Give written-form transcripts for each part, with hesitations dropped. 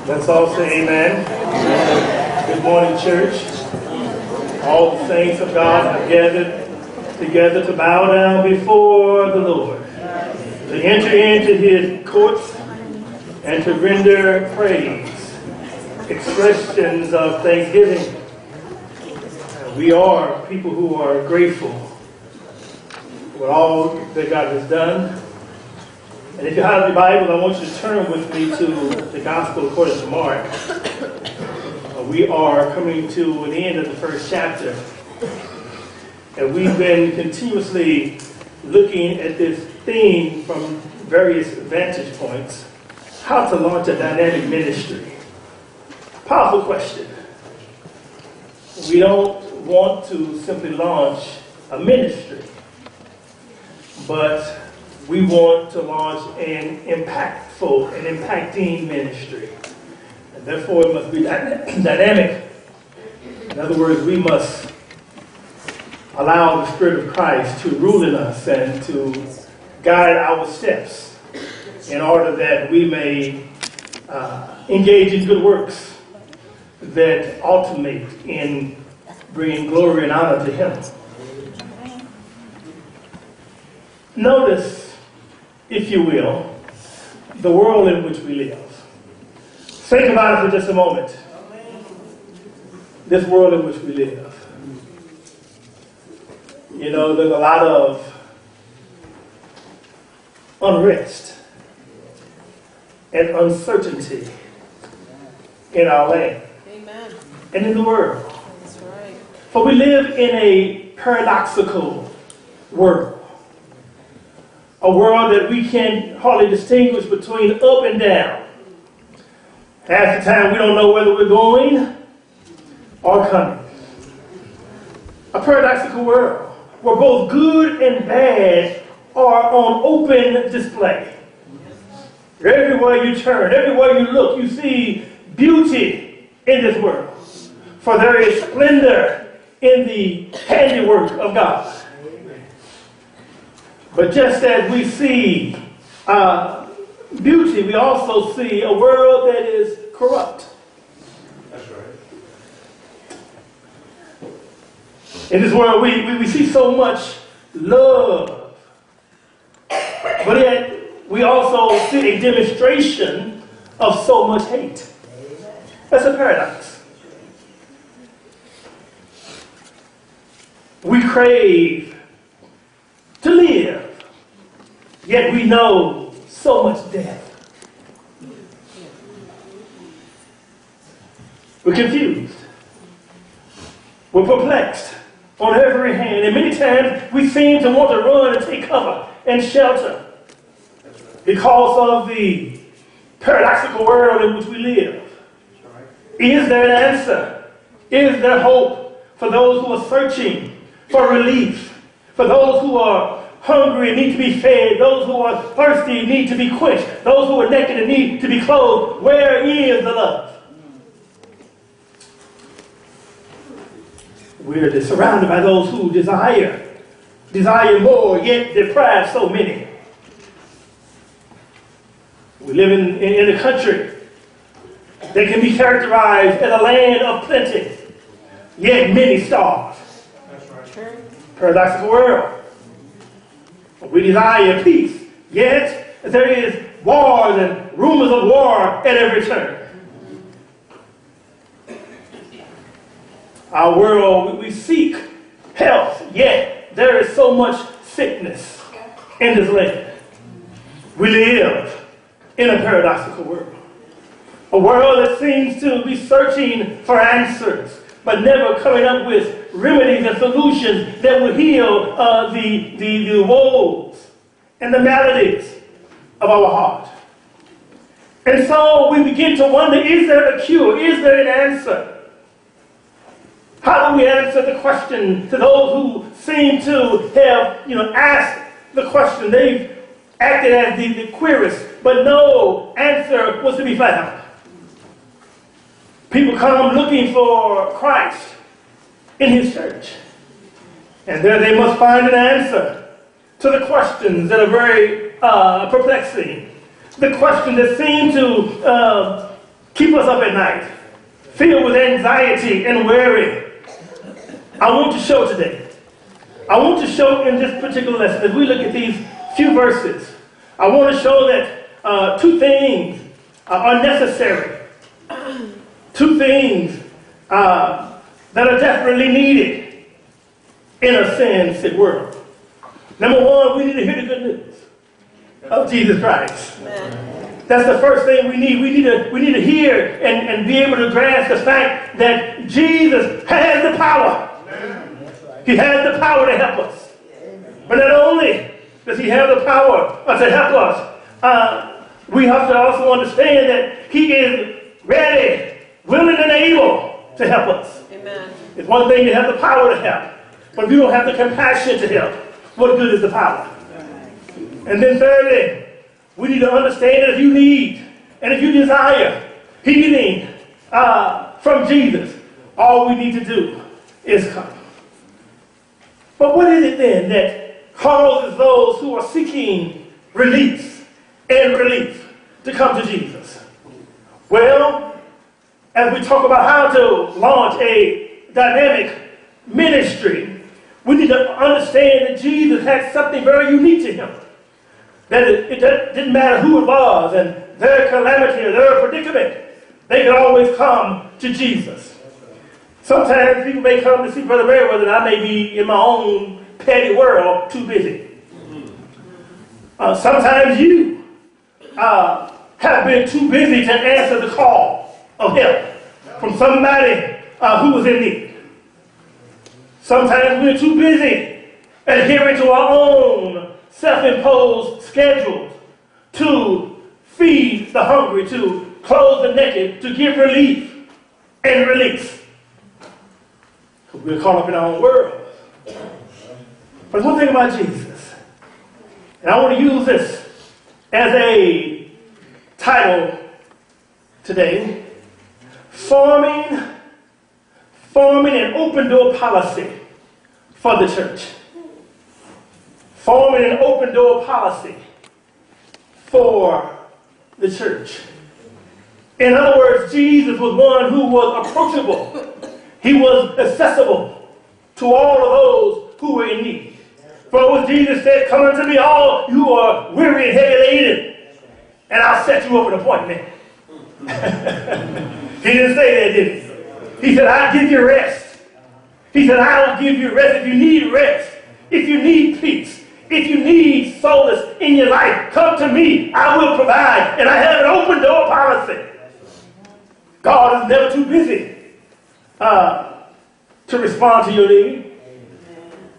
Let's all say amen. Good morning, church. All the saints of God have gathered together to bow down before the Lord, to enter into his courts and to render praise, expressions of thanksgiving. We are people who are grateful for all that God has done. And if you have your Bible, I want you to turn with me to the Gospel according to Mark. We are coming to an end of the first chapter. And we've been continuously looking at this theme from various vantage points. How to launch a dynamic ministry. Powerful question. We don't want to simply launch a ministry, but we want to launch an impactful and impacting ministry. And therefore, it must be dynamic. In other words, we must allow the Spirit of Christ to rule in us and to guide our steps in order that we may engage in good works that ultimate in bringing glory and honor to Him. Notice, if you will, the world in which we live. Think about it for just a moment. This world in which we live. You know, there's a lot of unrest and uncertainty in our land. Amen. And in the world. That's right. For we live in a paradoxical world. A world that we can hardly distinguish between up and down. Half the time we don't know whether we're going or coming. A paradoxical world where both good and bad are on open display. Everywhere you turn, everywhere you look, you see beauty in this world. For there is splendor in the handiwork of God. But just as we see beauty, we also see a world that is corrupt. That's right. In this world, we see so much love. But yet, we also see a demonstration of so much hate. That's a paradox. We crave to live, yet we know so much death. We're confused. We're perplexed on every hand, and many times we seem to want to run and take cover and shelter because of the paradoxical world in which we live. Is there an answer? Is there hope for those who are searching for relief? For those who are hungry and need to be fed, those who are thirsty need to be quenched, those who are naked and need to be clothed, where is the love? We're surrounded by those who desire more, yet deprive so many. We live in a country that can be characterized as a land of plenty, yet many starve. Paradoxical world. We desire peace, yet there is wars and rumors of war at every turn. Our world, we seek health, yet there is so much sickness in this land. We live in a paradoxical world. A world that seems to be searching for answers, but never coming up with remedies and solutions that will heal the woes and the maladies of our heart. And so we begin to wonder, is there a cure? Is there an answer? How do we answer the question to those who seem to have, asked the question? They've acted as the querist, but no answer was to be found. People come looking for Christ in His church. And there they must find an answer to the questions that are very perplexing. The questions that seem to keep keep us up at night, filled with anxiety and worry. I want to show today. I want to show in this particular lesson, as we look at these few verses, I want to show that two things are necessary. Two things that are desperately needed in a sin-sick world. Number one, we need to hear the good news of Jesus Christ. Amen. That's the first thing we need. We need to hear and be able to grasp the fact that Jesus has the power. He has the power to help us. But not only does he have the power to help us, we have to also understand that he is ready, willing, and able to help us. Amen. It's one thing to have the power to help, but if you don't have the compassion to help, what good is the power? And then thirdly, we need to understand that if you need and if you desire healing from Jesus, all we need to do is come. But what is it then that causes those who are seeking release and relief to come to Jesus? Well, as we talk about how to launch a dynamic ministry, we need to understand that Jesus had something very unique to him. That it didn't matter who it was and their calamity or their predicament, they could always come to Jesus. Sometimes people may come to see Brother Meriwether, and I may be in my own petty world too busy. Sometimes you have been too busy to answer the call of help from somebody who was in need. Sometimes we're too busy adhering to our own self-imposed schedules to feed the hungry, to clothe the naked, to give relief and release. We're caught up in our own world. But one thing about Jesus, and I want to use this as a title today, forming an open door policy for the church. Forming an open door policy for the church. In other words, Jesus was one who was approachable. He was accessible to all of those who were in need. For what Jesus said, come unto me all you are weary and heavy laden, and I'll set you up an appointment. He didn't say that, did he? He said, I'll give you rest. He said, I'll give you rest. If you need rest, if you need peace, if you need solace in your life, come to me. I will provide. And I have an open door policy. God is never too busy to respond to your need.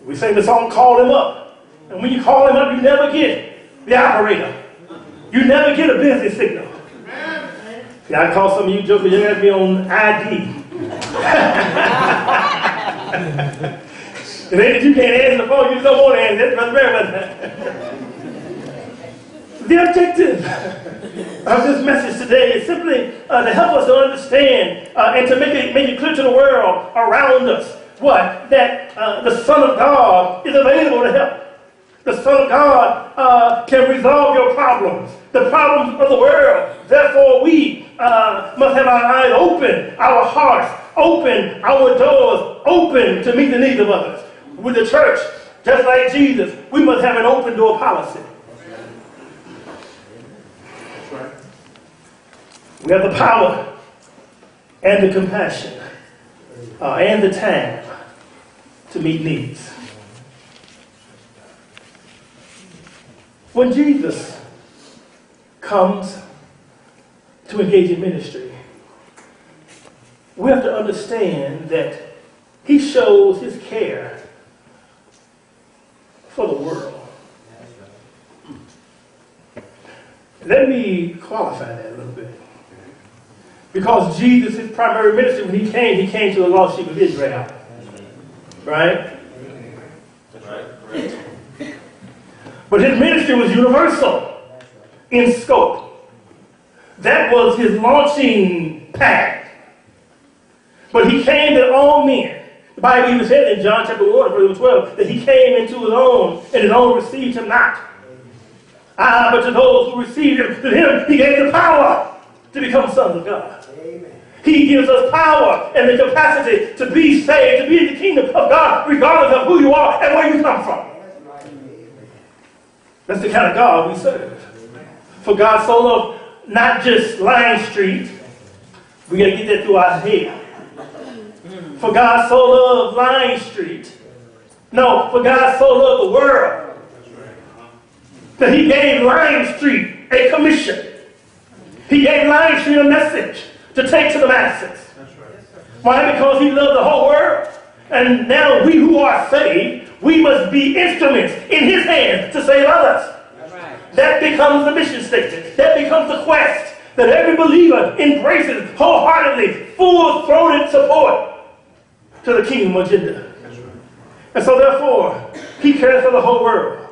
We sing the song, Call Him Up. And when you call him up, you never get the operator. You never get a busy signal. See, I call some of you jokers, you have to be on ID. If ain't that you can't answer the phone, you just don't want to answer. That's Brother Meriwether. The objective of this message today is simply to help us to understand and to make it clear to the world around us that the Son of God is available to help. The Son of God can resolve your problems, the problems of the world. Therefore, we must have our eyes open, our hearts open, our doors open to meet the needs of others. With the church, just like Jesus, we must have an open door policy. We have the power and the compassion and the time to meet needs. When Jesus comes to engage in ministry, we have to understand that he shows his care for the world. Let me qualify that a little bit. Because Jesus, his primary ministry, when he came to the lost sheep of Israel. Right? But his ministry was universal in scope. That was his launching pad. But he came to all men. The Bible even said in John chapter 1, verse 12, that he came into his own, and his own received him not. But to those who received him, to him he gave the power to become sons of God. Amen. He gives us power and the capacity to be saved, to be in the kingdom of God, regardless of who you are and where you come from. That's the kind of God we serve. For God so loved not just Lion Street. We got to get that through our head. For God so loved Lion Street. No, for God so loved the world that he gave Lion Street a commission. He gave Lion Street a message to take to the masses. Why? Because he loved the whole world. And now we who are saved, we must be instruments in his hands to save others. That becomes the mission statement. That becomes the quest that every believer embraces wholeheartedly, full-throated support to the kingdom agenda. And so therefore, he cares for the whole world.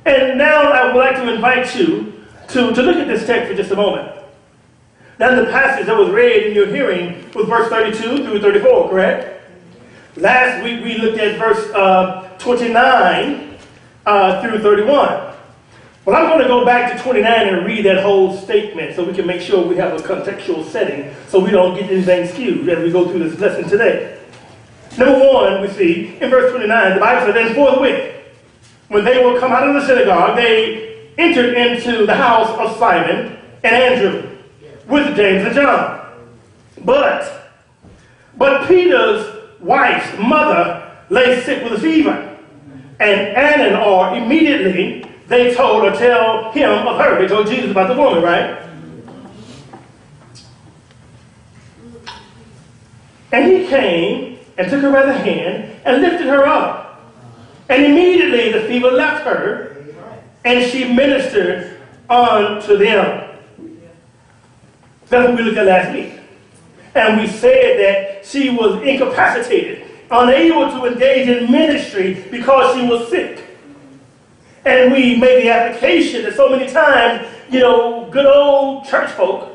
And now I would like to invite you to look at this text for just a moment. Now the passage that was read in your hearing was verse 32 through 34, correct? Last week we looked at verse 29 through 31. Well, I'm going to go back to 29 and read that whole statement so we can make sure we have a contextual setting so we don't get anything skewed as we go through this lesson today. Number one, we see in verse 29, the Bible says, "Then forthwith, when they were come out of the synagogue, they entered into the house of Simon and Andrew with James and John. But Peter's wife's mother lay sick with a fever, and Anna immediately they tell him of her." They told Jesus about the woman, right? "And he came and took her by the hand and lifted her up. And immediately the fever left her, and she ministered unto them." That's what we looked at last week. And we said that she was incapacitated, unable to engage in ministry because she was sick. And we made the application that so many times, good old church folk,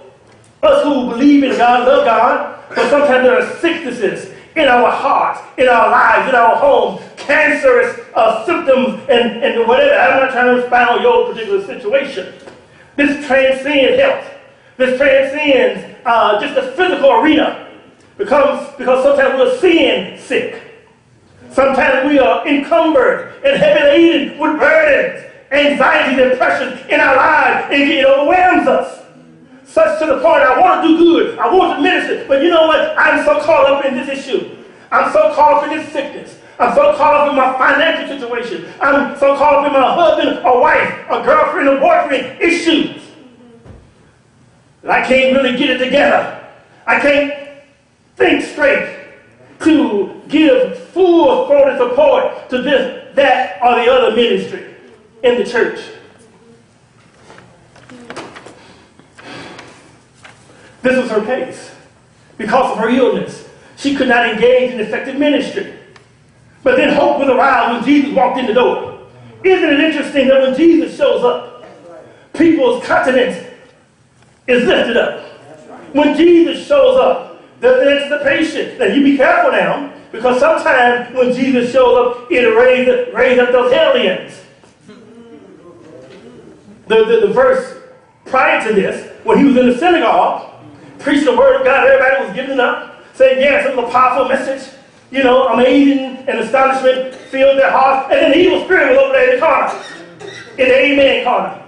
us who believe in God, love God, but sometimes there are sicknesses in our hearts, in our lives, in our homes, cancerous symptoms and whatever. I'm not trying to expound your particular situation. This transcends health. This transcends just the physical arena. Because sometimes we're seeing sick. Sometimes we are encumbered and heavy laden with burdens, anxieties, and pressures in our lives, and it overwhelms us. Such to the point, I want to do good, I want to minister, but you know what? I'm so caught up in this issue. I'm so caught up in this sickness. I'm so caught up in my financial situation. I'm so caught up in my husband or wife or girlfriend or boyfriend issues. And I can't really get it together. I can't think straight to give full-throated support to this, that, or the other ministry in the church. This was her case. Because of her illness, she could not engage in effective ministry. But then hope was aroused when Jesus walked in the door. Isn't it interesting that when Jesus shows up, people's countenance is lifted up? When Jesus shows up, there's anticipation. Now you be careful now, because sometimes when Jesus shows up, it'll raise up those aliens. The verse prior to this, when he was in the synagogue, preaching the word of God, everybody was giving up, saying, yes, it was a powerful message. Amazing and astonishment filled their hearts. And then the evil spirit was over there in the corner, in the amen corner.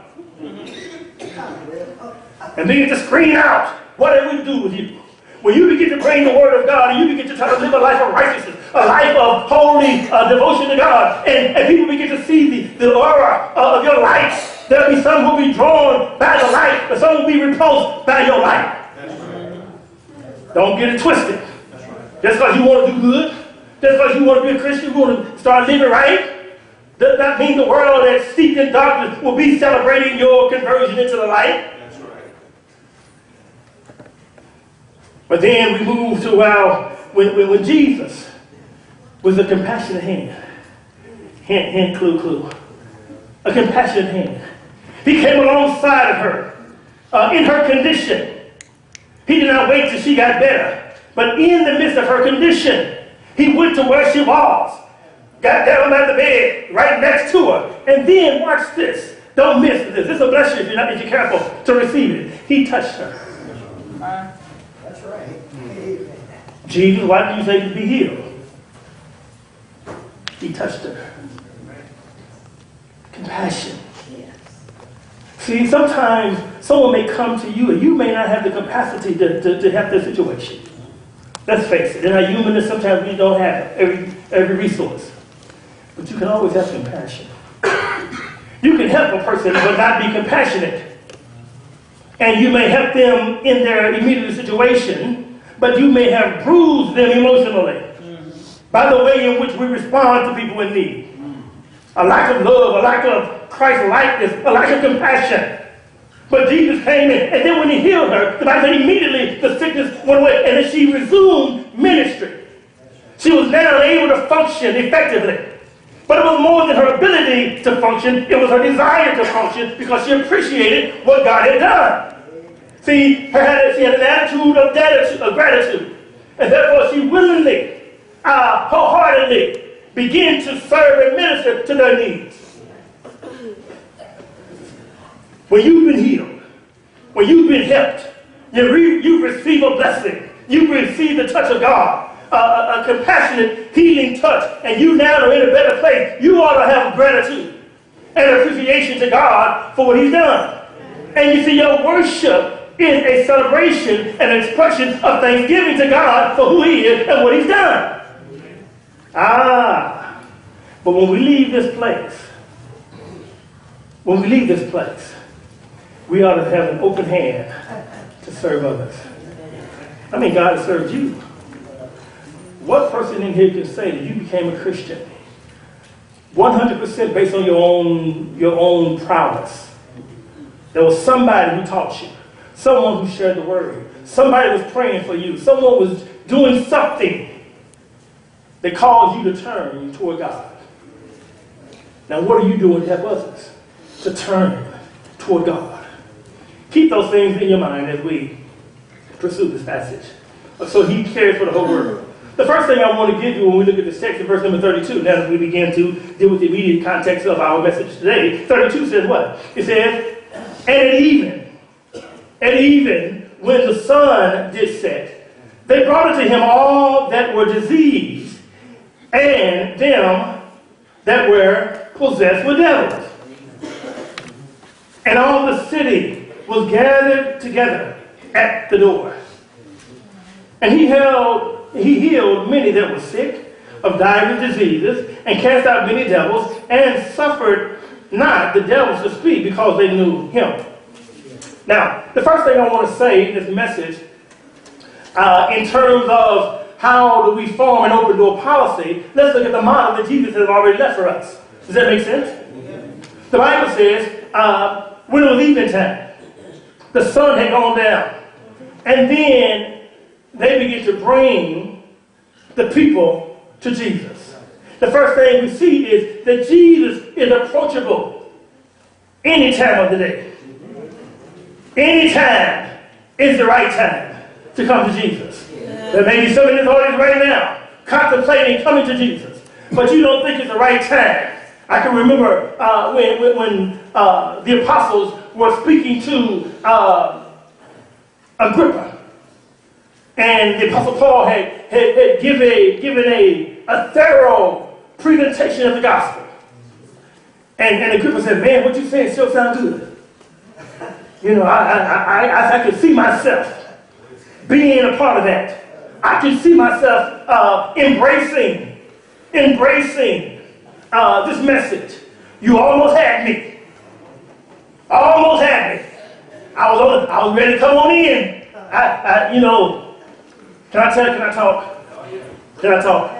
And began to scream out, what did we do with you? When you begin to bring the word of God and you begin to try to live a life of righteousness, a life of holy devotion to God, and people begin to see the aura of your life, there'll be some who will be drawn by the light, but some will be repulsed by your light. Don't get it twisted. Just because you want to do good, just because you want to be a Christian, you want to start living right, does not mean the world that's steeped in darkness will be celebrating your conversion into the light. That's right. But then we move to when Jesus was a compassionate hand, clue, a compassionate hand. He came alongside of her in her condition. He did not wait till she got better. But in the midst of her condition, he went to where she was, got down at the bed right next to her, and then watch this. Don't miss this. This will bless you if you're careful to receive it. He touched her. That's right. Amen. Jesus, why did you say to be healed? He touched her. Compassion. Yes. See, sometimes someone may come to you and you may not have the capacity to help their situation. Let's face it, in our humanness, sometimes we don't have every resource. But you can always have compassion. You can help a person but not be compassionate. And you may help them in their immediate situation, but you may have bruised them emotionally by the way in which we respond to people in need. A lack of love, a lack of Christ-likeness, a lack of compassion. But Jesus came in, and then when he healed her, the Bible said immediately the sickness went away, and then she resumed ministry. She was now able to function effectively. But it was more than her ability to function, it was her desire to function because she appreciated what God had done. See, she had an attitude of gratitude, and therefore she willingly, wholeheartedly began to serve and minister to their needs. When you've been healed, when you've been helped, you receive a blessing. You receive the touch of God, a compassionate, healing touch, and you now are in a better place. You ought to have gratitude and appreciation to God for what he's done. And you see, your worship is a celebration and an expression of thanksgiving to God for who he is and what he's done. But when we leave this place, we ought to have an open hand to serve others. I mean, God has served you. What person in here can say that you became a Christian 100% based on your own prowess? There was somebody who taught you, someone who shared the word, somebody was praying for you, someone was doing something that caused you to turn toward God. Now, what are you doing to help others to turn toward God? Keep those things in your mind as we pursue this passage. So he cares for the whole world. The first thing I want to give you when we look at this text in verse number 32, now as we begin to deal with the immediate context of our message today, 32 says what? It says, and at even when the sun did set, they brought unto him all that were diseased, and them that were possessed with devils. And all the city was gathered together at the door. And he healed many that were sick of divers diseases, and cast out many devils, and suffered not the devils to speak, because they knew him. Now, the first thing I want to say in this message, in terms of how do we form an open door policy, let's look at the model that Jesus has already left for us. Does that make sense? The Bible says, when it was evening time, the sun had gone down, and then they began to bring the people to Jesus. The first thing we see is that Jesus is approachable any time of the day. Any time is the right time to come to Jesus. There may be some in this audience right now contemplating coming to Jesus, but you don't think it's the right time. I can remember when the apostles were speaking to Agrippa, and the apostle Paul had given a thorough presentation of the gospel. And Agrippa said, "Man, what you saying still sounds good. You know, I can see myself being a part of that. I can see myself embracing this message. You almost had me. Almost had me. I was ready to come on in. Can I talk?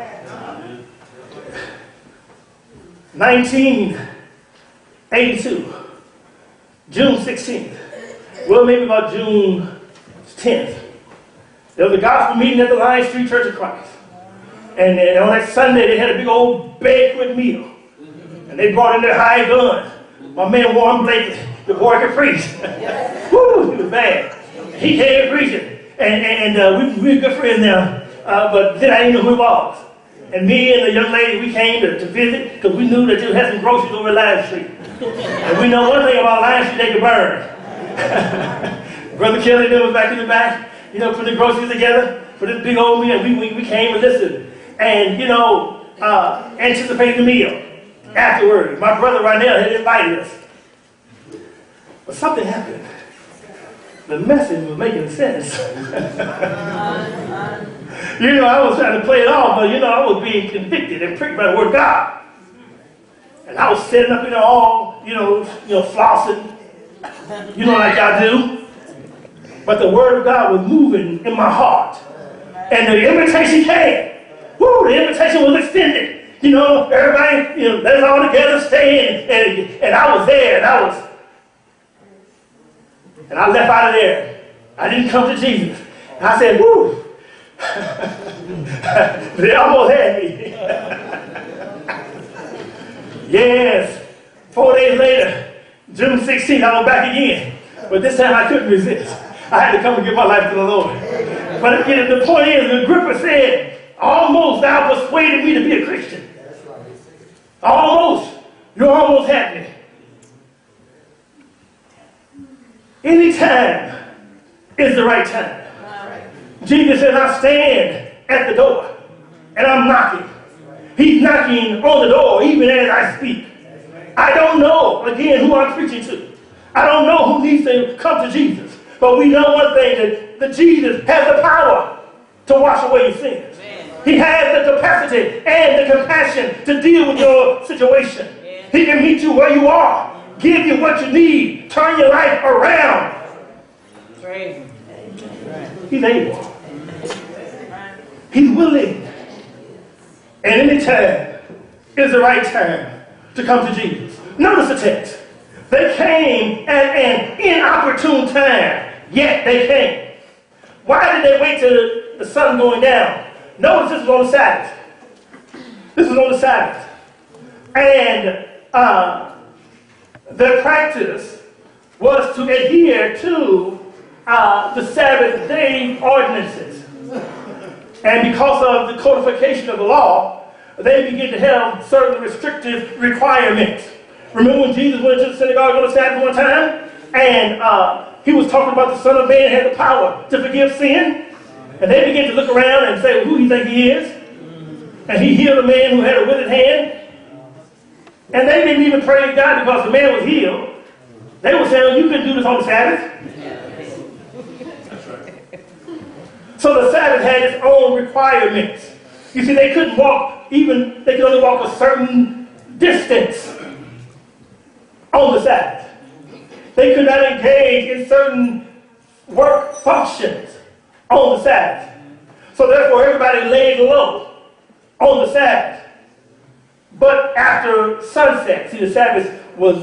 1982, June 16th. Well, maybe about June 10th. There was a gospel meeting at the Lion Street Church of Christ. And on that Sunday, they had a big old banquet meal. And they brought in their high guns. My man Warren Blake, the boy could preach. Woo, he was bad. He came preaching. And we were good friends now. But then I didn't know who he was. And me and the young lady, we came to visit because we knew that you had some groceries over at Lion Street. And we know one thing about Lion Street, they could burn. Brother Kelly then was back in the back. put the groceries together for this big old meal. We came and listened. And, anticipated the meal afterward. My brother Rynell had invited us. But something happened. The message was making sense. I was trying to play it off, but, I was being convicted and pricked by the word of God. And I was sitting up in there all, flossing, like y'all do. But the word of God was moving in my heart. And the invitation came. Woo, the invitation was extended. Everybody, let's all together stay. And I was there, and I left out of there. I didn't come to Jesus. And I said, woo. They almost had me. Yes. 4 days later, June 16th, I was back again. But this time I couldn't resist. I had to come and give my life to the Lord. But again, the point is, Agrippa said, almost thou persuaded me to be a Christian. Almost. You almost had me. Any time is the right time. Jesus said, I stand at the door and I'm knocking. He's knocking on the door even as I speak. I don't know, again, who I'm preaching to. I don't know who needs to come to Jesus. But we know one thing, that Jesus has the power to wash away your sins. He has the capacity and the compassion to deal with your situation. He can meet you where you are, give you what you need, turn your life around. He's able. He's willing. And any time is the right time to come to Jesus. Notice the text. They came at an inopportune time, yet they came. Why did they wait till the sun going down? Notice this was on the Sabbath. This was on the Sabbath. And their practice was to adhere to the Sabbath day ordinances. And because of the codification of the law, they began to have certain restrictive requirements. Remember when Jesus went to the synagogue on the Sabbath one time? And he was talking about the Son of Man had the power to forgive sin. And they began to look around and say, well, who do you think he is? And he healed a man who had a withered hand. And they didn't even praise God because the man was healed. They were saying, you couldn't do this on the Sabbath. So the Sabbath had its own requirements. You see, they couldn't walk they could only walk a certain distance on the Sabbath. They could not engage in certain work functions on the Sabbath. So therefore everybody laid low on the Sabbath. But after sunset, see, the Sabbath was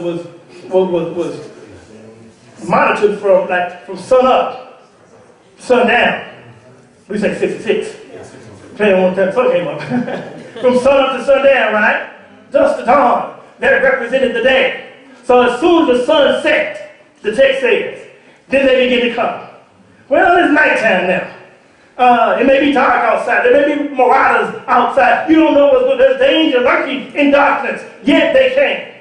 monitored from sun up, sun down. We say 6 to 6. Depending on what time the sun came up. From sun up to sundown, right? Dusk to dawn. That represented the day. So as soon as the sun set, the text says, then they begin to come. Well, it's nighttime now. It may be dark outside. There may be marauders outside. You don't know what's going on. There's danger lurking in darkness. Yet they came.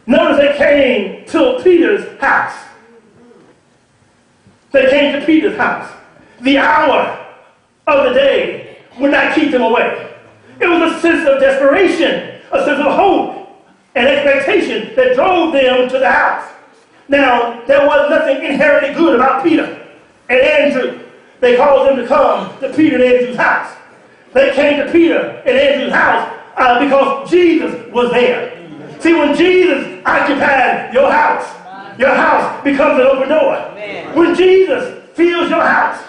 Notice they came to Peter's house. They came to Peter's house. The hour of the day would not keep them away. It was a sense of desperation, a sense of hope and expectation that drove them to the house. Now, there was nothing inherently good about Peter and Andrew. They called them to come to Peter and Andrew's house. They came to Peter and Andrew's house because Jesus was there. See, when Jesus occupied your house becomes an open door. When Jesus fills your house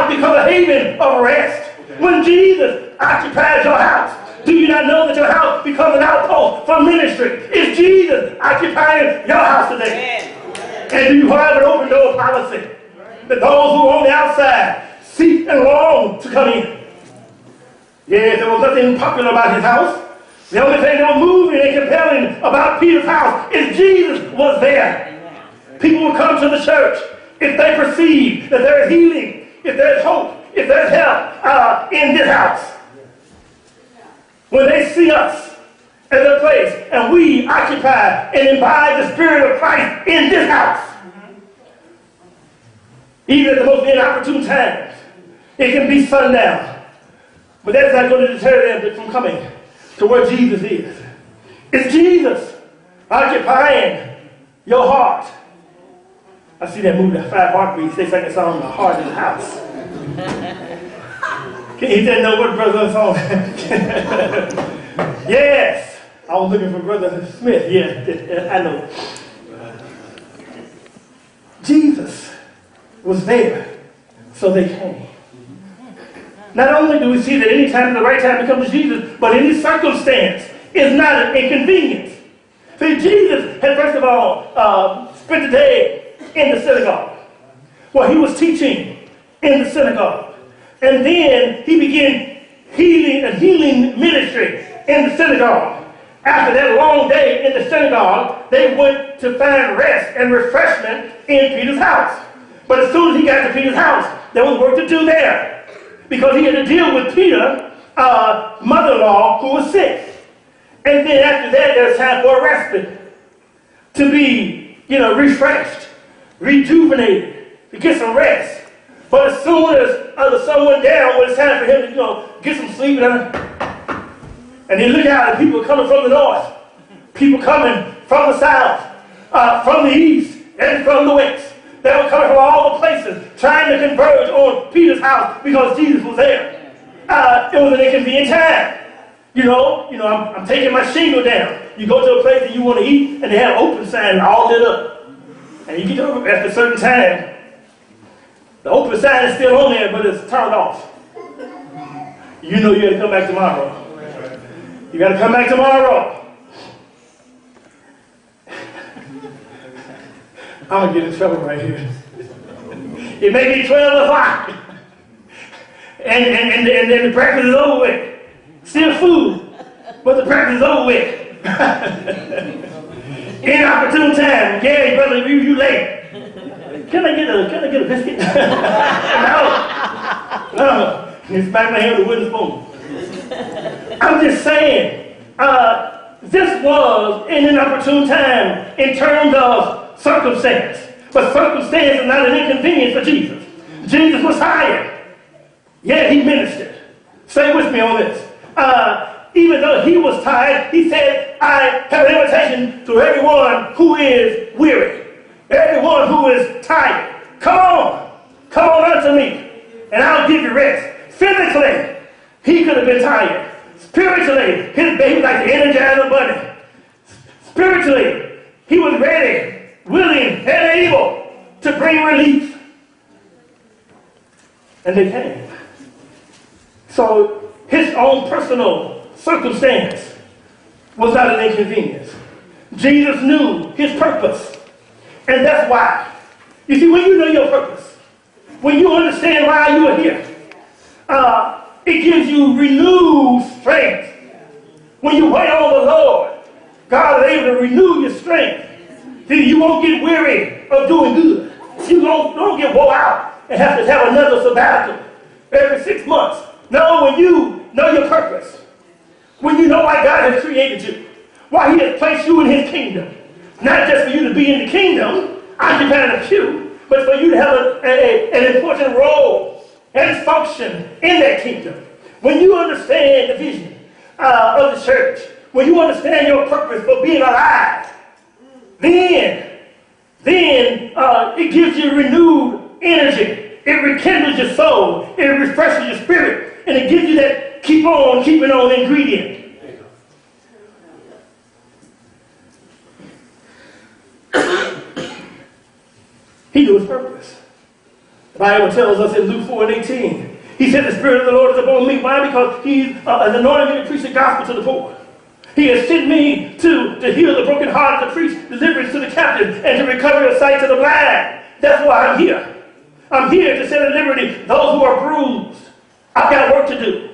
becomes a haven of rest. When Jesus occupies your house, do you not know that your house becomes an outpost for ministry? Is Jesus occupying your house today? And do you have an open door policy that those who are on the outside seek and long to come in? Yes, there was nothing popular about his house. The only thing that was moving and compelling about Peter's house is Jesus was there. People will come to the church if they perceive that there is healing, if there's hope, if there's help in this house. When they see us as a place and we occupy and imbibe the Spirit of Christ in this house, Even at the most inopportune times. It can be sundown. But that's not going to deter them from coming to where Jesus is. It's Jesus occupying your heart. I see that movie, that 5 Heartbeats. They sang a song, The Heart in the House. He didn't know what brother song. Yes. I was looking for Brother Smith. Yeah, I know. Jesus was there, so they came. Not only do we see that any time is the right time to come to Jesus, but any circumstance is not an inconvenience. See, Jesus had first of all spent the day in the synagogue, where he was teaching in the synagogue. And then he began healing ministry in the synagogue. After that long day in the synagogue, they went to find rest and refreshment in Peter's house. But as soon as he got to Peter's house, there was work to do there, because he had to deal with Peter's mother-in-law who was sick. And then after that, there's time for a respite, to be, refreshed, rejuvenated, to get some rest. But as soon as the sun went down, when it's time for him to, get some sleep, and then look out, and people coming from the north, people coming from the south, from the east, and from the west. They were coming from all the places, trying to converge on Peter's house because Jesus was there. It was an inconvenient time. I'm taking my shingle down. You go to a place that you want to eat, and they have open sign all lit up. And you get over after a certain time, the open sign is still on there, but it's turned off. You know you got to come back tomorrow. You got to come back tomorrow. I'm going to get in trouble right here. It may be 12 o'clock. And then the breakfast is over with. Still food, but the breakfast is over with. Inopportune time. Gary, brother, you late. Can I get a biscuit? No. You smack my hand with a wooden spoon. I'm just saying, this was an inopportune time in terms of circumstance. But circumstance is not an inconvenience for Jesus. Jesus was tired. Yeah, he ministered. Stay with me on this. Even though he was tired, he said, I have an invitation to everyone who is weary, everyone who is tired. Come on unto me, and I'll give you rest. Physically, he could have been tired. Spiritually, his baby was like the Energizer Bunny. Spiritually, he was ready, willing, and able to bring relief. And they came. So his own personal circumstance was not an inconvenience. Jesus knew his purpose. And that's why. You see, when you know your purpose, when you understand why you are here, it gives you renewed strength. When you wait on the Lord, God is able to renew your strength. See, you won't get weary of doing good. You don't get wore out and have to have another sabbatical every 6 months. No, when you know your purpose, when you know why God has created you, why he has placed you in his kingdom, not just for you to be in the kingdom, occupying a pew, but for you to have an important role and function in that kingdom. When you understand the vision of the church, when you understand your purpose for being alive, then it gives you renewed energy. It rekindles your soul. It refreshes your spirit. And it gives you that keep on keeping on ingredient. He knew his purpose. The Bible tells us in Luke 4:18, he said, the Spirit of the Lord is upon me. Why? Because he has anointed me to preach the gospel to the poor. He has sent me to heal the brokenhearted, to preach deliverance to the captive, and to recover the sight to the blind. That's why I'm here. I'm here to set at liberty those who are bruised. I've got work to do.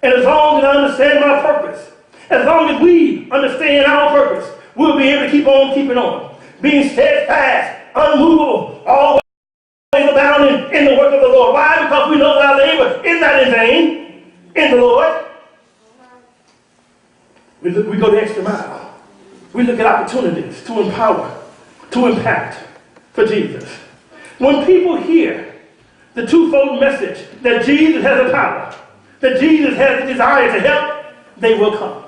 And as long as I understand my purpose, as long as we understand our purpose, we'll be able to keep on keeping on. Being steadfast, unmovable, always abounding in the work of the Lord. Why? Because we know that our labor is not in vain in the Lord. We go the extra mile. We look at opportunities to empower, to impact for Jesus. When people hear the twofold message that Jesus has the power, that Jesus has the desire to help, they will come.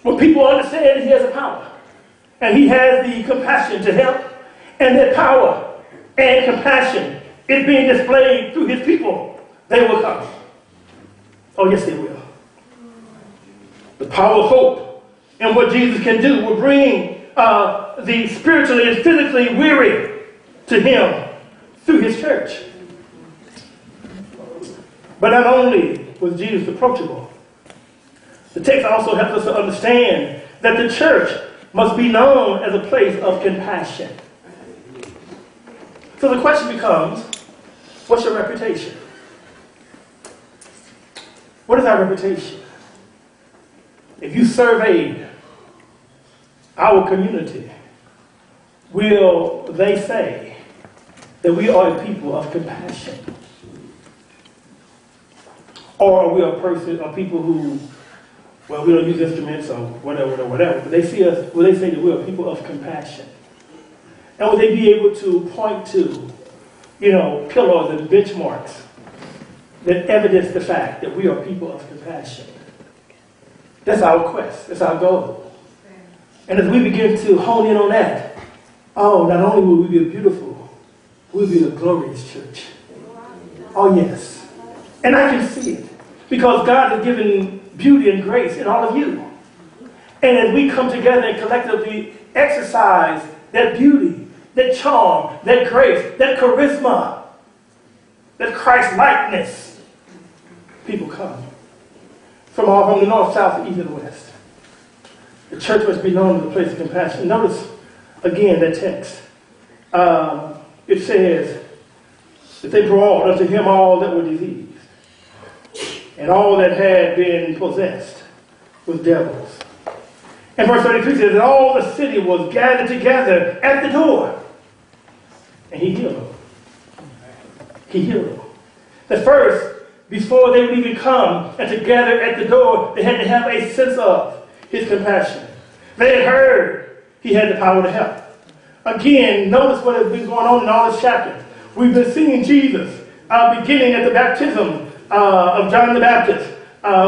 When people understand that he has the power, and he has the compassion to help, and that power and compassion is being displayed through his people, they will come. Oh, yes, they will. The power of hope and what Jesus can do will bring the spiritually and physically weary to him through his church. But not only was Jesus approachable, the text also helps us to understand that the church must be known as a place of compassion. So the question becomes, what's your reputation? What is our reputation? If you surveyed our community, will they say that we are a people of compassion? Or are we people who, well, we don't use instruments or whatever, but they see us, will they say that we're a people of compassion? And will they be able to point to, pillars and benchmarks that evidence the fact that we are people of compassion? That's our quest. That's our goal. And as we begin to hone in on that, not only will we be beautiful, we'll be a glorious church. Oh, yes. And I can see it because God has given beauty and grace in all of you. And as we come together and collectively exercise that beauty, that charm, that grace, that charisma, that Christ-likeness, people come from all from the north, south, east, and west. The church must be known as a place of compassion. Notice again that text. It says that they brought unto him all that were diseased and all that had been possessed with devils. And verse 33 says that all the city was gathered together at the door. And he healed them. He healed them. At first, before they would even come and to gather at the door, they had to have a sense of his compassion. They had heard he had the power to help. Again, notice what has been going on in all this chapter. We've been seeing Jesus beginning at the baptism of John the Baptist.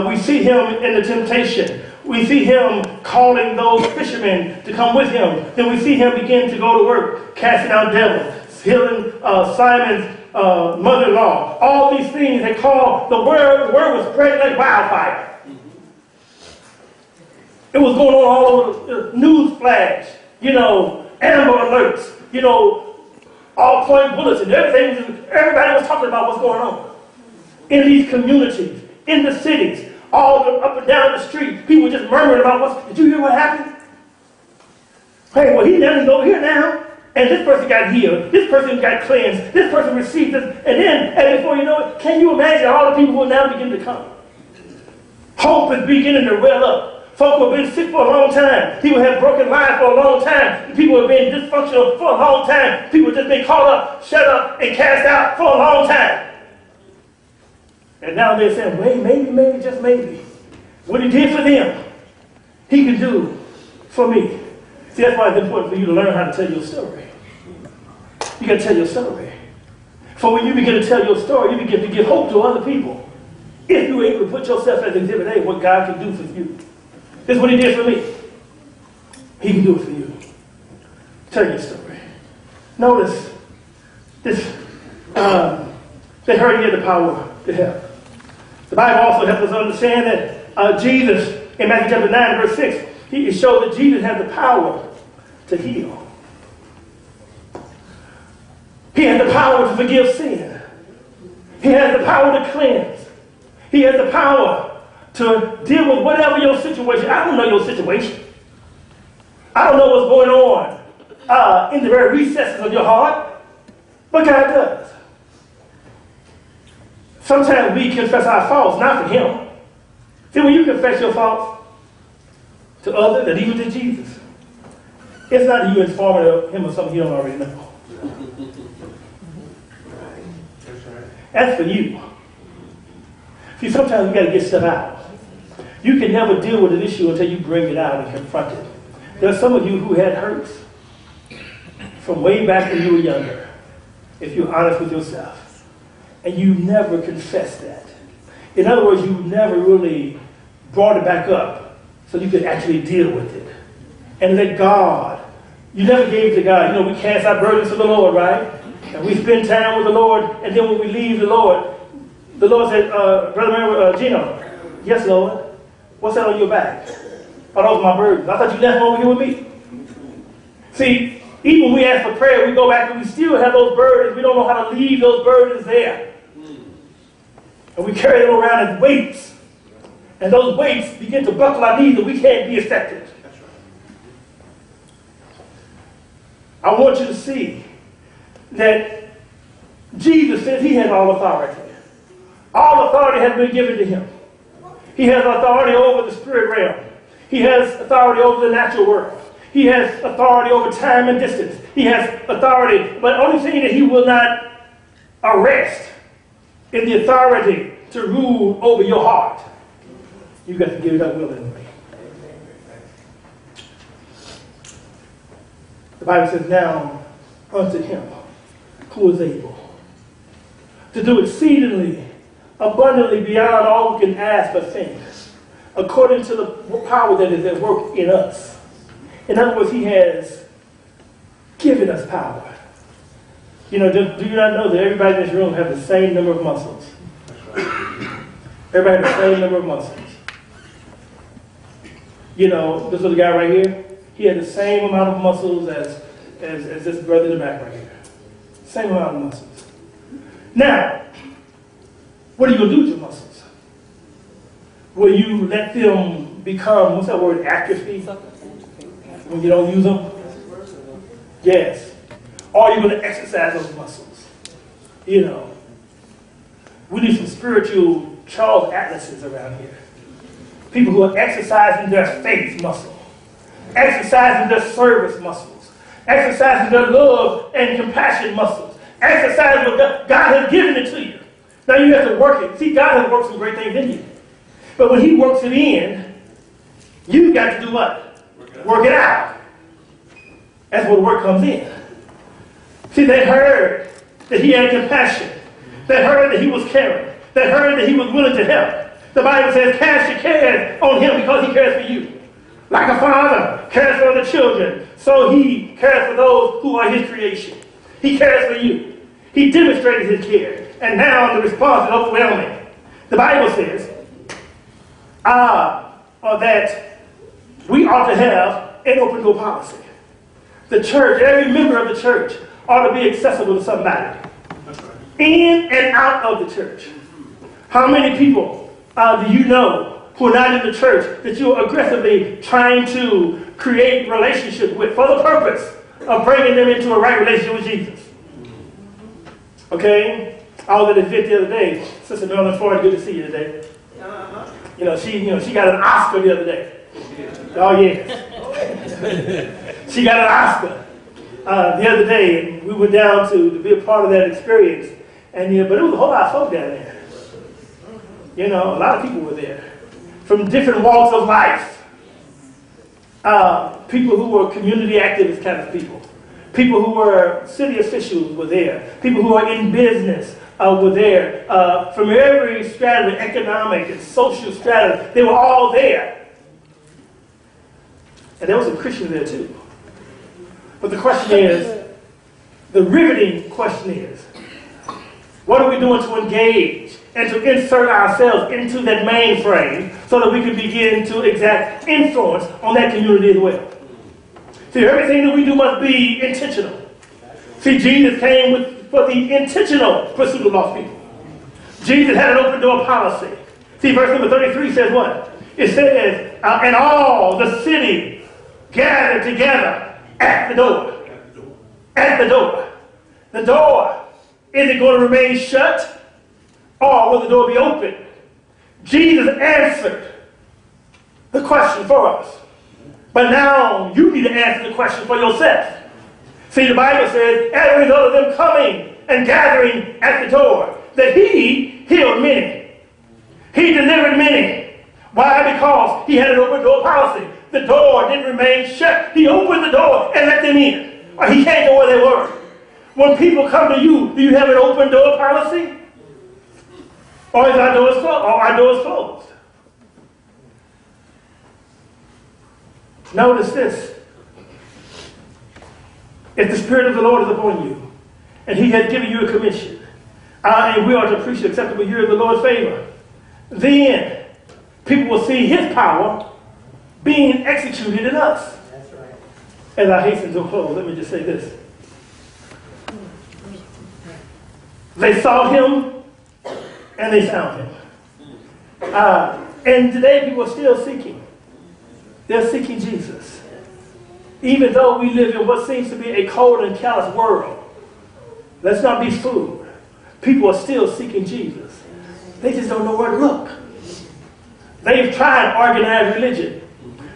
We see him in the temptation. We see him calling those fishermen to come with him. Then we see him begin to go to work, casting out devils, healing Simon's mother-in-law. All these things they called, the word was spreading like wildfire. It was going on all over the news flash, amber alerts, all-point bulletins, everything. Everybody was talking about what's going on in these communities, in the cities, all up and down the street. People just murmuring about did you hear what happened? Hey, well, he's over here now. And this person got healed. This person got cleansed. This person received this. And before you know it, can you imagine all the people who will now begin to come? Hope is beginning to well up. Folk who have been sick for a long time. People have broken lives for a long time. People have been dysfunctional for a long time. People have just been caught up, shut up, and cast out for a long time. And now they're saying, wait, maybe, just maybe. What he did for them, he can do for me. See, that's why it's important for you to learn how to tell your story. You got to tell your story. For when you begin to tell your story, you begin to give hope to other people. If you're able to put yourself as exhibit A, what God can do for you. This is what he did for me. He can do it for you. Tell your story. Notice this. They heard he had the power to help. The Bible also helps us understand that Jesus, in Matthew chapter 9, verse 6, he showed that Jesus had the power to heal. He had the power to forgive sin. He has the power to cleanse. He has the power to deal with whatever your situation. I don't know your situation. I don't know what's going on in the very recesses of your heart, but God does. Sometimes we confess our faults, not to him. See, when you confess your faults to others and even to Jesus, it's not that you informing him of something you don't already know. That's for you. See, sometimes we got to get stuff out. You can never deal with an issue until you bring it out and confront it. There are some of you who had hurts from way back when you were younger. if you're honest with yourself. And you never confessed that. In other words, you never really brought it back up so you could actually deal with it. And let God, you never gave to God. You know, we cast our burdens to the Lord, right? And we spend time with the Lord, and then when we leave the Lord said, Brother Gino, yes, Lord, what's that on your back? Oh, those are my burdens. I thought you left them over here with me. See, even when we ask for prayer, we go back and we still have those burdens. We don't know how to leave those burdens there. And we carry them around as weights. And those weights begin to buckle our knees and we can't be effective. I want you to see that Jesus says he has all authority. All authority has been given to him. He has authority over the spirit realm. He has authority over the natural world. He has authority over time and distance. He has authority, but the only thing that he will not arrest is the authority to rule over your heart. You've got to give it up willingly. The Bible says, now unto him who is able to do exceedingly, abundantly beyond all we can ask or think, according to the power that is at work in us. In other words, he has given us power. You know, do you not know that everybody in this room has the same number of muscles? Everybody has the same number of muscles. You know, this little guy right here, he had the same amount of muscles as this brother in the back right here. Same amount of muscles. Now, what are you going to do with your muscles? Will you let them become, what's that word, atrophy? When you don't use them? Yes. Or are you going to exercise those muscles? You know. We need some spiritual Charles Atlases around here. People who are exercising their faith muscle. Exercising their service muscles. Exercising their love and compassion muscles. Exercising what God has given it to you. Now you have to work it. See, God has worked some great things in you. But when he works it in, you got to do what? Work it out. That's where the work comes in. See, they heard that he had compassion. They heard that he was caring. They heard that he was willing to help. The Bible says, cast your cares on him because he cares for you. Like a father cares for the children, so he cares for those who are his creation. He cares for you. He demonstrated his care. And now the response is overwhelming. The Bible says that we ought to have an open door policy. The church, every member of the church ought to be accessible to somebody. In and out of the church. How many people do you know who are not in the church that you're aggressively trying to create relationship with for the purpose of bringing them into a right relationship with Jesus? Okay? I was at an event the other day. Sister Marilyn Ford, good to see you today. You know, she got an Oscar the other day. Oh, yes. She got an Oscar the other day, and we went down to be a part of that experience. And but it was a whole lot of folk down there. You know, a lot of people were there from different walks of life. People who were community activist kind of people. People who were city officials were there. People who are in business were there. From every strata, economic and social strata, they were all there. And there were some Christians there too. But the question is, the riveting question is, what are we doing to engage and to insert ourselves into that mainframe so that we can begin to exact influence on that community as well? See, everything that we do must be intentional. See, Jesus came for the intentional pursuit of lost people. Jesus had an open door policy. See, verse number 33 says what? It says, and all the city gathered together at the door. At the door. The door. Is it going to remain shut? Or will the door be open? Jesus answered the question for us. But now you need to answer the question for yourself. See, the Bible says, as a result of them coming and gathering at the door, that he healed many. He delivered many. Why? Because he had an open door policy. The door didn't remain shut. He opened the door and let them in. Or he can't go where they were. When people come to you, do you have an open door policy? Or is our doors closed? Or our doors closed? Notice this. If the Spirit of the Lord is upon you, and He has given you a commission, and we are to preach the acceptable year of the Lord's favor, then people will see His power being executed in us. That's right. As I hasten to close, let me just say this. They saw Him, and they found Him. And today people are still seeking. They're seeking Jesus. Even though we live in what seems to be a cold and callous world, let's not be fooled. People are still seeking Jesus. They just don't know where to look. They've tried organized religion.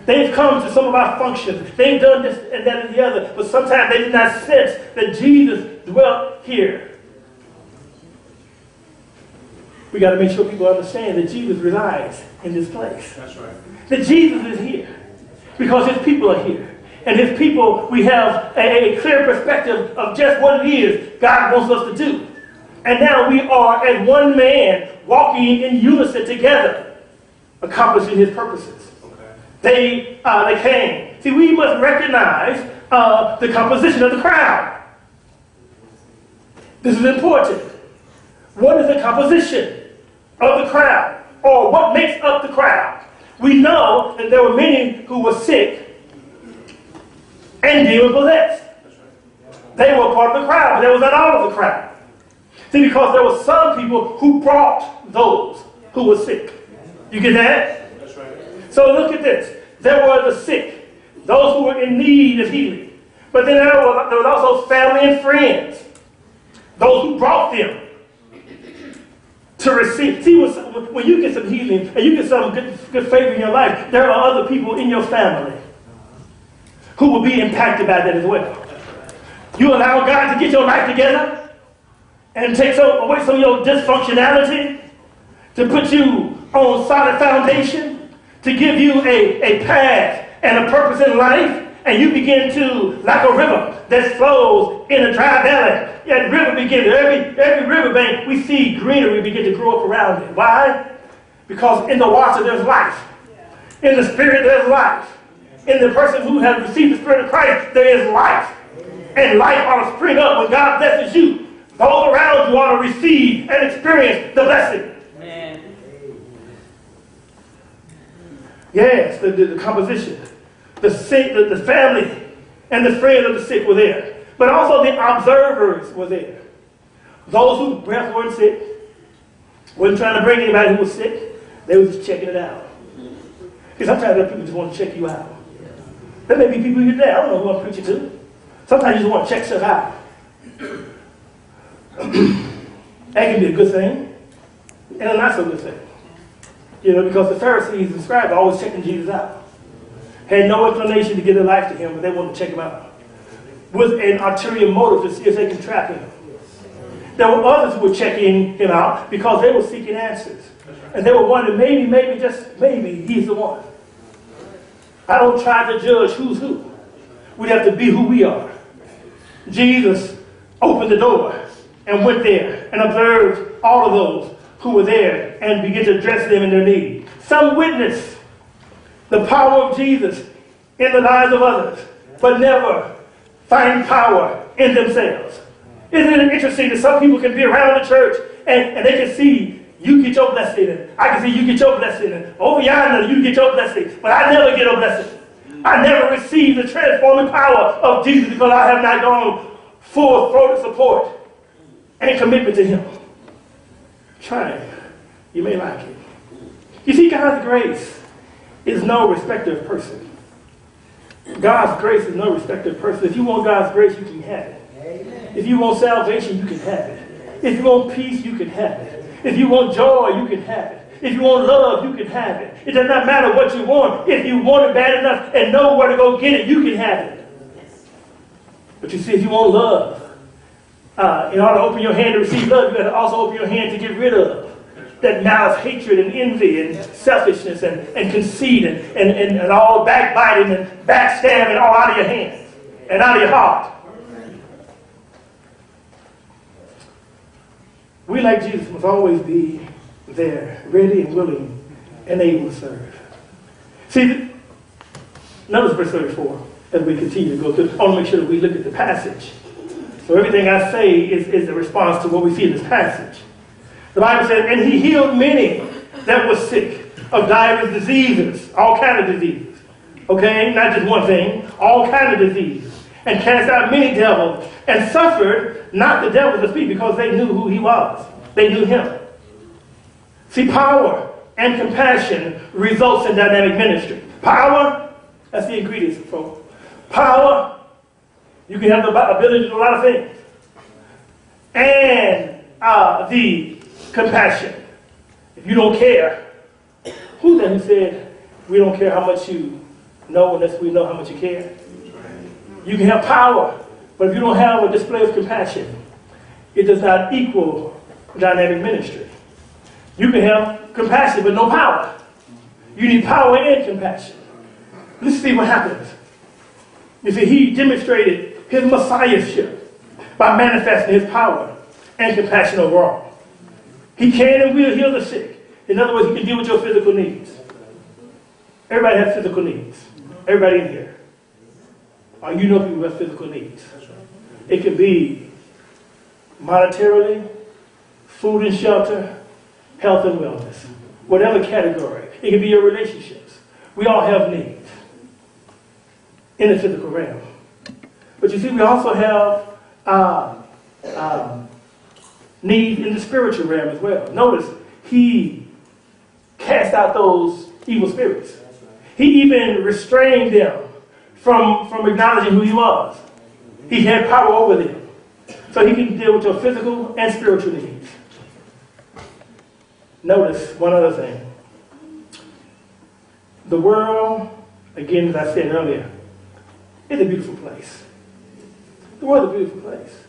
They've come to some of our functions. They've done this and that and the other. But sometimes they did not sense that Jesus dwelt here. We got to make sure people understand that Jesus resides in this place. That's right. That Jesus is here. Because His people are here. And His people, we have a clear perspective of just what it is God wants us to do. And now we are as one man walking in unison together, accomplishing His purposes. Okay. They came. See, we must recognize the composition of the crowd. This is important. What is the composition of the crowd? Or what makes up the crowd? We know that there were many who were sick and demon-possessed. They were part of the crowd, but that was not all of the crowd. See, because there were some people who brought those who were sick. You get that? That's right. So look at this. There were the sick, those who were in need of healing. But then there was also family and friends, those who brought them to receive. See, when you get some healing and you get some good favor in your life, there are other people in your family who will be impacted by that as well. You allow God to get your life together and take away some of your dysfunctionality, to put you on solid foundation, to give you a path and a purpose in life, and you begin to, like a river that flows in a dry valley. That river begins, every riverbank, we see greenery begin to grow up around it. Why? Because in the water there's life. In the Spirit there's life. In the person who has received the Spirit of Christ, there is life. And life ought to spring up when God blesses you. Those around you ought to receive and experience the blessing. Amen. Yes, the composition. The sick, the family, and the friends of the sick were there. But also the observers were there. Those who perhaps weren't sick, wasn't trying to bring anybody who was sick. They were just checking it out. Because sometimes there are people just want to check you out. There may be people here today, I don't know who I'm preaching to. Sometimes you just want to check stuff out. That can be a good thing, and a not so good thing. You know, because the Pharisees and scribes are always checking Jesus out. Had no inclination to give their life to Him, but they wanted to check Him out. With an ulterior motive to see if they can trap Him. There were others who were checking Him out because they were seeking answers. And they were wondering, maybe, just maybe, He's the one. I don't try to judge who's who. We have to be who we are. Jesus opened the door and went there and observed all of those who were there and began to address them in their need. Some witnessed the power of Jesus in the lives of others, but never find power in themselves. Isn't it interesting that some people can be around the church and they can see you get your blessing, and I can see you get your blessing, and over yonder you get your blessing, but I never get a blessing. I never receive the transforming power of Jesus because I have not gone full-throated support and commitment to Him. Try it. You may like it. You see, God's grace is no respecter of person. God's grace is no respecter of person. If you want God's grace, you can have it. Amen. If you want salvation, you can have it. If you want peace, you can have it. If you want joy, you can have it. If you want love, you can have it. It does not matter what you want. If you want it bad enough and know where to go get it, you can have it. But you see, if you want love, in order to open your hand to receive love, you got to also open your hand to get rid of that malice, hatred, and envy, and selfishness, and conceit, and all backbiting, and backstabbing all out of your hands and out of your heart. We, like Jesus, must always be there, ready and willing and able to serve. See, notice verse 34 as we continue to go through. I want to make sure that we look at the passage. So everything I say is a response to what we see in this passage. The Bible says, and he healed many that were sick of divers diseases, all kind of diseases. Okay, not just one thing, all kind of diseases. And cast out many devils, and suffered not the devil to speak, because they knew who he was. They knew him. See, power and compassion results in dynamic ministry. Power, that's the ingredients, folks. Power, you can have the ability to do a lot of things. And the compassion. If you don't care, who's that who said, we don't care how much you know unless we know how much you care? You can have power, but if you don't have a display of compassion, it does not equal dynamic ministry. You can have compassion, but no power. You need power and compassion. Let's see what happens. You see, he demonstrated his messiahship by manifesting his power and compassion overall. He can and will heal the sick. In other words, he can deal with your physical needs. Everybody has physical needs. Everybody in here. You know people who have physical needs. It could be monetarily, food and shelter, health and wellness. Whatever category. It could be your relationships. We all have needs in the physical realm. But you see, we also have needs in the spiritual realm as well. Notice, he cast out those evil spirits. He even restrained them from acknowledging who he was. He had power over them. So he can deal with your physical and spiritual needs. Notice one other thing. The world, again, as I said earlier, is a beautiful place. The world is a beautiful place.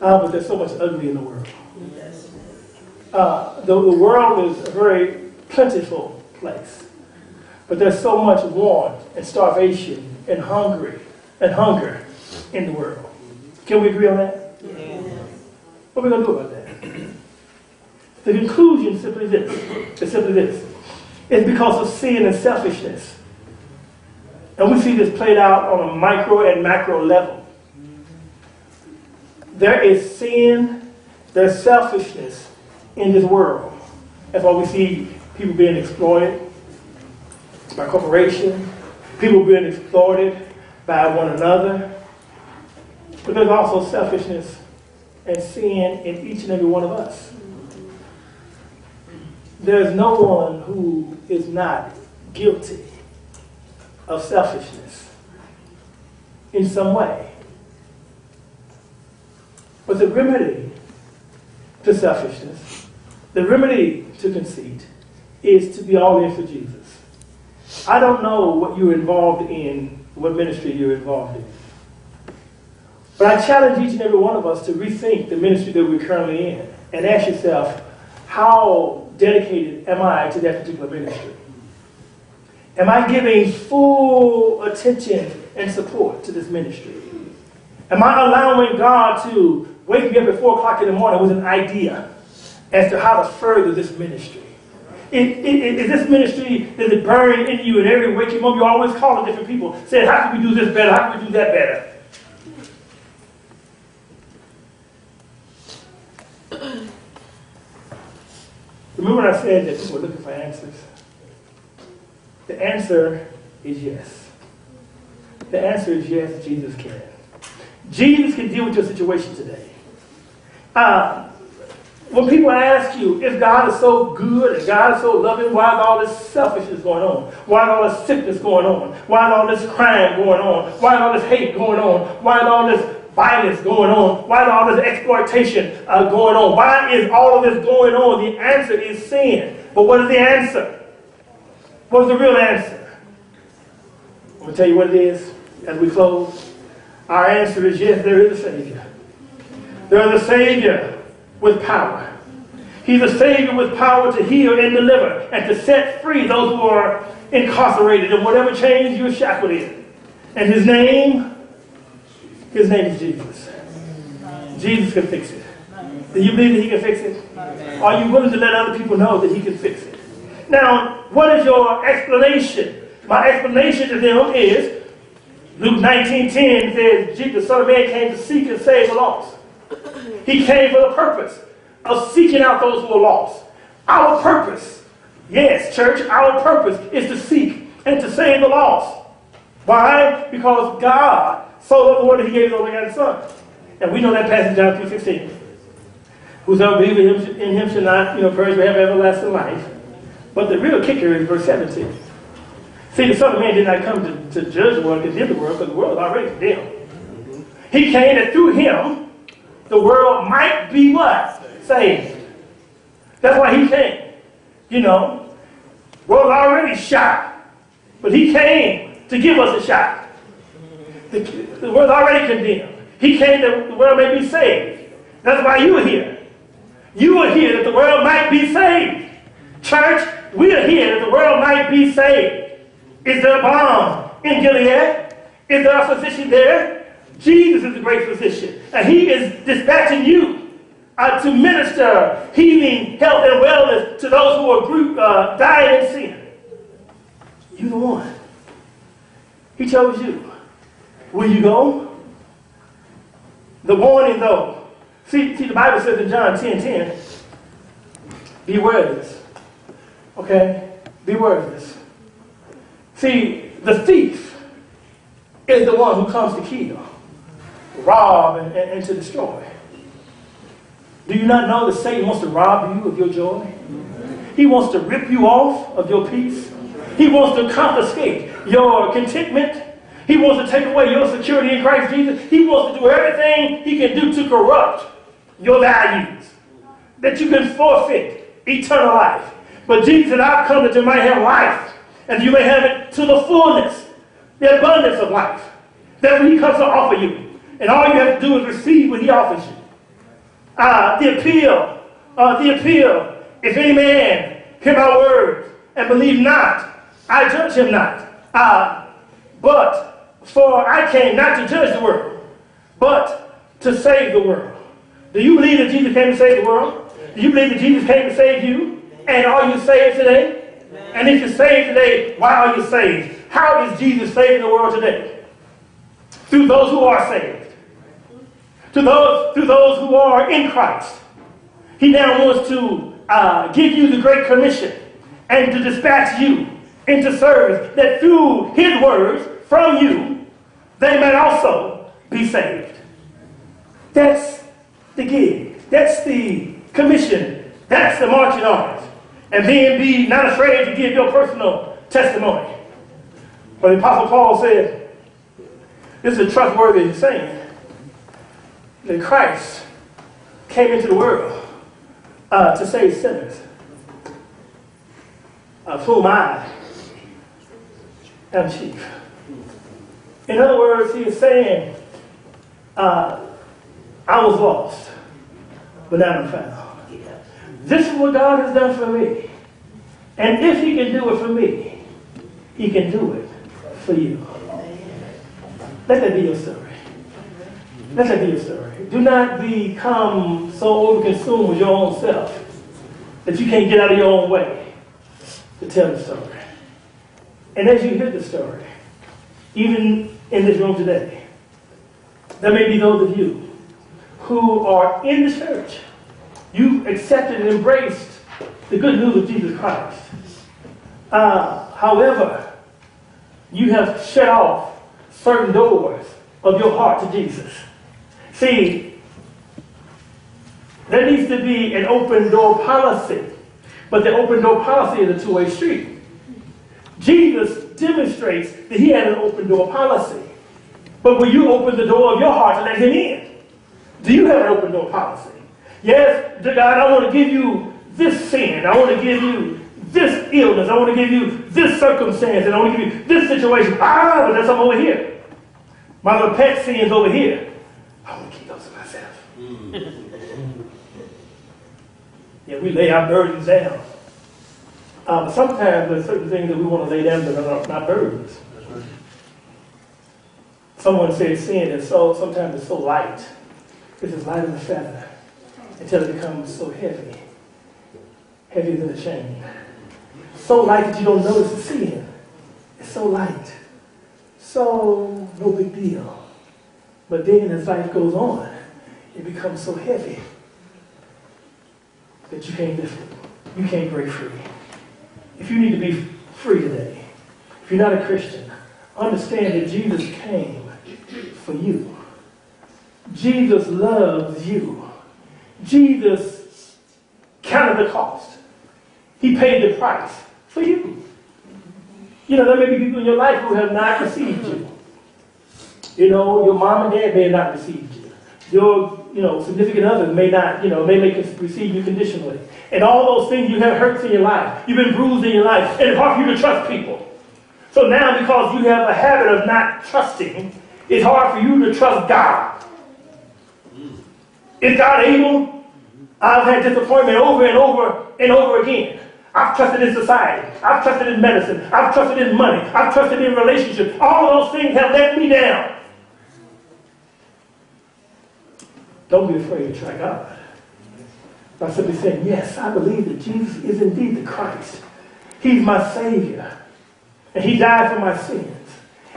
But there's so much ugly in the world. The world is a very plentiful place. But there's so much want and starvation and hunger in the world. Can we agree on that? Yeah. What are we going to do about that? The conclusion is simply this. It's because of sin and selfishness. And we see this played out on a micro and macro level. There is sin, there's selfishness in this world. That's why we see people being exploited by corporations, people being exploited by one another. But there's also selfishness and sin in each and every one of us. There's no one who is not guilty of selfishness in some way. But the remedy to selfishness, the remedy to conceit, is to be all in for Jesus. I don't know what you're involved in, what ministry you're involved in. But I challenge each and every one of us to rethink the ministry that we're currently in and ask yourself, how dedicated am I to that particular ministry? Am I giving full attention and support to this ministry? Am I allowing God to wake me up at 4 o'clock in the morning with an idea as to how to further this ministry? Is this ministry, does it burn in you, and every waking up you always calling different people, saying, how can we do this better? How can we do that better? Remember when I said that people are looking for answers? The answer is yes. The answer is yes, Jesus can. Jesus can deal with your situation today. When people ask you, if God is so good and God is so loving, why is all this selfishness going on? Why is all this sickness going on? Why is all this crime going on? Why is all this hate going on? Why is all this violence going on? Why is all this exploitation going on? Why is all of this going on? The answer is sin. But what is the answer? What is the real answer? I'm going to tell you what it is as we close. Our answer is yes, there is a Savior. There is a Savior with power. He's a Savior with power to heal and deliver and to set free those who are incarcerated in whatever chains you're shackled in. And his name is Jesus. Jesus can fix it. Do you believe that he can fix it? Amen. Are you willing to let other people know that he can fix it? Now, what is your explanation? My explanation to them is, Luke 19:10 says, the Son of Man came to seek and save the lost. He came for the purpose of seeking out those who are lost. Our purpose, yes, church, our purpose is to seek and to save the lost. Why? Because God so loved the world that he gave his only begotten Son. And we know that passage, John 3:16. Whosoever believes in him shall not, perish but have everlasting life. But the real kicker is verse 17. See, the Son of Man did not come to judge the world, condemn the world, because the world is already condemned. He came that through him, the world might be what? Saved. That's why he came. World already shot. But he came to give us a shot. The world already condemned. He came that the world may be saved. That's why you are here. You are here that the world might be saved. Church, we are here that the world might be saved. Is there a balm in Gilead? Is there a physician there? Jesus is the great physician. And he is dispatching you to minister healing, health, and wellness to those who are dying in sin. You're the one. He chose you. Will you go? The warning, though. See, the Bible says in John 10:10, beware of this. Okay? Beware of this. See, the thief is the one who comes to kill, rob, and to destroy. Do you not know that Satan wants to rob you of your joy? He wants to rip you off of your peace. He wants to confiscate your contentment. He wants to take away your security in Christ Jesus. He wants to do everything he can do to corrupt your values, that you can forfeit eternal life. But Jesus said, I've come that you might have life, and you may have it to the fullness, the abundance of life. That's what he comes to offer you. And all you have to do is receive what he offers you. The appeal, if any man hear my words and believe not, I judge him not. But for I came not to judge the world, but to save the world. Do you believe that Jesus came to save the world? Do you believe that Jesus came to save you? And are you saved today? And if you're saved today, why are you saved? How is Jesus saving the world today? Through those who are saved. Through those who are in Christ. He now wants to give you the Great Commission and to dispatch you into service, that through his words from you, they might also be saved. That's the gig. That's the commission. That's the marching orders. And then be not afraid to give your personal testimony. But the Apostle Paul said, this is a trustworthy saying, that Christ came into the world to save sinners, of whom I am chief. In other words, he is saying, I was lost, but now I'm found. This is what God has done for me. And if he can do it for me, he can do it for you. Let that be your story. Let that be your story. Do not become so overconsumed with your own self that you can't get out of your own way to tell the story. And as you hear the story, even in this room today, there may be those of you who are in the church. You accepted and embraced the good news of Jesus Christ. However, you have shut off certain doors of your heart to Jesus. See, there needs to be an open door policy. But the open door policy is a two-way street. Jesus demonstrates that he had an open door policy. But will you open the door of your heart to let him in? Do you have an open door policy? Yes, God, I want to give you this sin. I want to give you this illness. I want to give you this circumstance. And I want to give you this situation. But that's I'm over here. My little pet sin's over here. I want to keep those to myself. Yeah, we lay our burdens down. Sometimes there's certain things that we want to lay down that are not burdens. Right. Someone said sin is sometimes it's so light. It's as light as a feather. until it becomes so heavy, heavier than a chain. So light that you don't notice the sin. It's so light. So no big deal. But then as life goes on, it becomes so heavy that you can't lift it. You can't break free. If you need to be free today, if you're not a Christian, understand that Jesus came for you. Jesus loves you. Jesus counted the cost. He paid the price for you. You know, there may be people in your life who have not received you. You know, your mom and dad may have not received you. Your, significant others may not, they may receive you conditionally. And all those things, you have hurts in your life. You've been bruised in your life. And it's hard for you to trust people. So now, because you have a habit of not trusting, it's hard for you to trust God. Is God able? I've had disappointment over and over and over again. I've trusted in society. I've trusted in medicine. I've trusted in money. I've trusted in relationships. All of those things have let me down. Don't be afraid to try God. By simply saying, yes, I believe that Jesus is indeed the Christ. He's my Savior. And He died for my sins.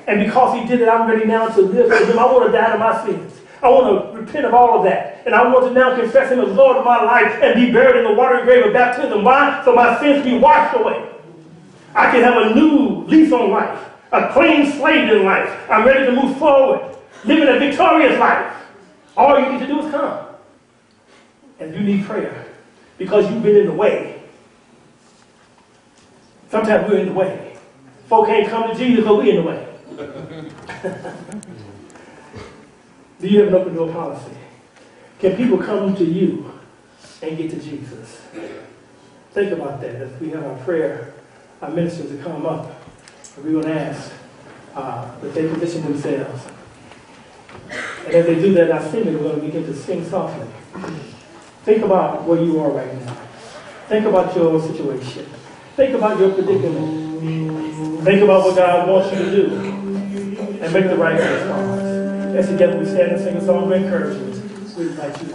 And because He did it, I'm ready now to live for Him. I want to die to my sins. I want to repent of all of that. And I want to now confess Him as Lord of my life and be buried in the watery grave of baptism. Why? So my sins be washed away. I can have a new lease on life. A clean slate in life. I'm ready to move forward. Living a victorious life. All you need to do is come. And you need prayer. Because you've been in the way. Sometimes we're in the way. Folk can't come to Jesus, but we're in the way. Do you have an open door policy? Can people come to you and get to Jesus? Think about that as we have our prayer, our ministers to come up. We're going to ask that they position themselves. And as they do that, our singers are going to begin to sing softly. Think about where you are right now. Think about your situation. Think about your predicament. Think about what God wants you to do. And make the right response. As together we stand and sing a song of encouragement, we invite you.